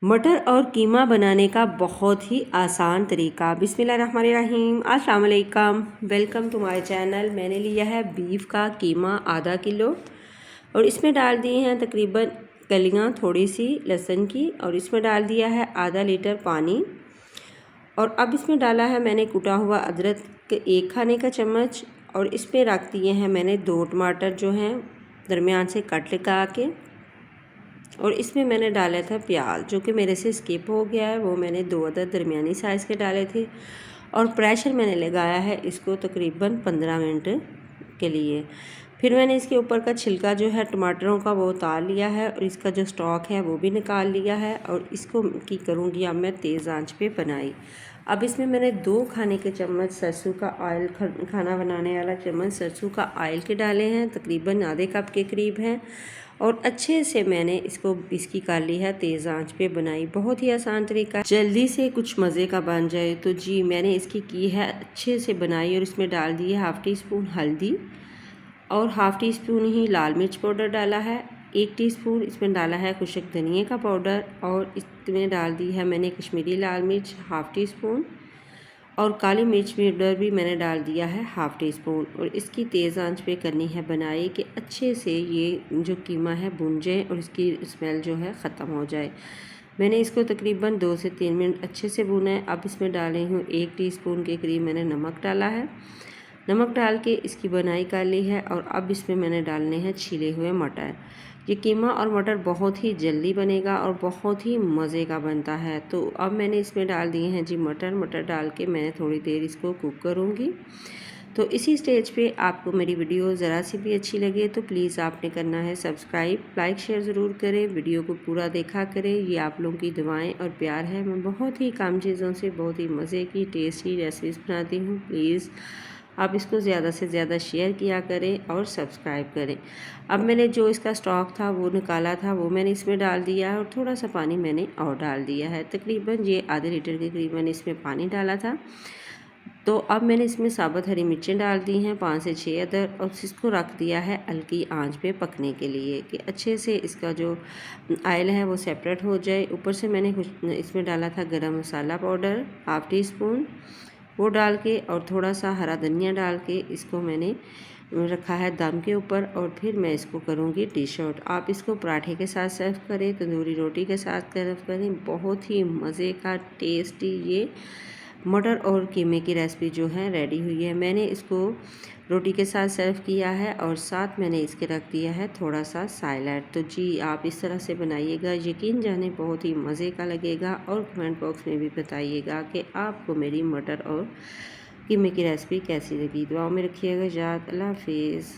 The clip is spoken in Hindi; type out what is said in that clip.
मटर और कीमा बनाने का बहुत ही आसान तरीका। बिस्मिल्लाहिर्रहमानिर्रहीम। अस्सलाम वालेकुम, वेलकम टू माय चैनल। मैंने लिया है बीफ का कीमा आधा किलो और इसमें डाल दिए हैं तकरीबन कलियाँ थोड़ी सी लहसुन की, और इसमें डाल दिया है आधा लीटर पानी। और अब इसमें डाला है मैंने कुटा हुआ अदरक 1 खाने का चम्मच, और इसमें रख दिए हैं मैंने 2 टमाटर जो हैं दरमियान से कट लगा के, और इसमें मैंने डाला था प्याज जो कि मेरे से स्किप हो गया है। वो मैंने 2 अदद दरमियानी साइज़ के डाले थे, और प्रेशर मैंने लगाया है इसको तकरीबन 15 मिनट के लिए। फिर मैंने इसके ऊपर का छिलका जो है टमाटरों का वो उतार लिया है, और इसका जो स्टॉक है वो भी निकाल लिया है, और इसको की करूँगी अब मैं तेज़ आंच पे बनाई। अब इसमें मैंने 2 खाने के चम्मच सरसों का ऑयल, खाना बनाने वाला चम्मच सरसों का ऑयल के डाले हैं, तकरीबन आधे कप के करीब हैं, और अच्छे से मैंने इसकी कर ली है तेज़ आंच पे बनाई। बहुत ही आसान तरीका, जल्दी से कुछ मज़े का बन जाए। तो जी मैंने इसकी की है अच्छे से बनाई, और इसमें डाल दी है हाफ़ टी स्पून हल्दी, और हाफ़ टी स्पून ही लाल मिर्च पाउडर डाला है। 1 टीस्पून इसमें डाला है खुशक धनिए का पाउडर, और इसमें डाल दी है मैंने कश्मीरी लाल मिर्च हाफ़ टी स्पून, और काली मिर्च पाउडर भी मैंने डाल दिया है हाफ़ टी स्पून। और इसकी तेज़ आंच पे करनी है बनाई कि अच्छे से ये जो कीमा है भुन जाए और इसकी स्मेल जो है ख़त्म हो जाए। मैंने इसको तकरीबन 2 से 3 मिनट अच्छे से भुना है। अब इसमें डाली हूँ 1 टीस्पून के करीब मैंने नमक डाला है। नमक डाल के इसकी बनाई कर ली है, और अब इसमें मैंने डालने हैं छिले हुए मटर। ये कीमा और मटर बहुत ही जल्दी बनेगा और बहुत ही मज़े का बनता है। तो अब मैंने इसमें डाल दिए हैं जी मटर डाल के मैंने थोड़ी देर इसको कुक करूँगी। तो इसी स्टेज पे आपको मेरी वीडियो ज़रा सी भी अच्छी लगे तो प्लीज़ आपने करना है सब्सक्राइब, लाइक शेयर ज़रूर करें, वीडियो को पूरा देखा करें। ये आप लोगों की दुआएं और प्यार है। मैं बहुत ही कम चीज़ों से बहुत ही मज़े की टेस्टी रेसिपीज़ बनाती हूँ। प्लीज़ आप इसको ज़्यादा से ज़्यादा शेयर किया करें और सब्सक्राइब करें। अब मैंने जो इसका स्टॉक था वो निकाला था, वो मैंने इसमें डाल दिया है, और थोड़ा सा पानी मैंने और डाल दिया है। तकरीबन ये आधे लीटर के करीब मैंने इसमें पानी डाला था। तो अब मैंने इसमें साबुत हरी मिर्चें डाल दी हैं 5 से 6 अदद, और इसको रख दिया है हल्की आंच पे पकने के लिए कि अच्छे से इसका जो ऑयल है वो सेपरेट हो जाए। ऊपर से मैंने कुछ इसमें डाला था गरम मसाला पाउडर हाफ़ टी स्पून, वो डाल के और थोड़ा सा हरा धनिया डाल के इसको मैंने रखा है दम के ऊपर। और फिर मैं इसको करूँगी डिश आउट। आप इसको पराठे के साथ सर्व करें, तंदूरी रोटी के साथ सर्व करें। बहुत ही मज़े का टेस्टी ये मटर और कीमे की रेसिपी जो है रेडी हुई है। मैंने इसको रोटी के साथ सर्व किया है, और साथ मैंने इसके रख दिया है थोड़ा सा सैलेड। तो जी आप इस तरह से बनाइएगा, यकीन जाने बहुत ही मज़े का लगेगा। और कमेंट बॉक्स में भी बताइएगा कि आपको मेरी मटर और कीमे की रेसिपी कैसी लगी। दुआओं में रखिएगा याद। अल्लाह हाफिज़।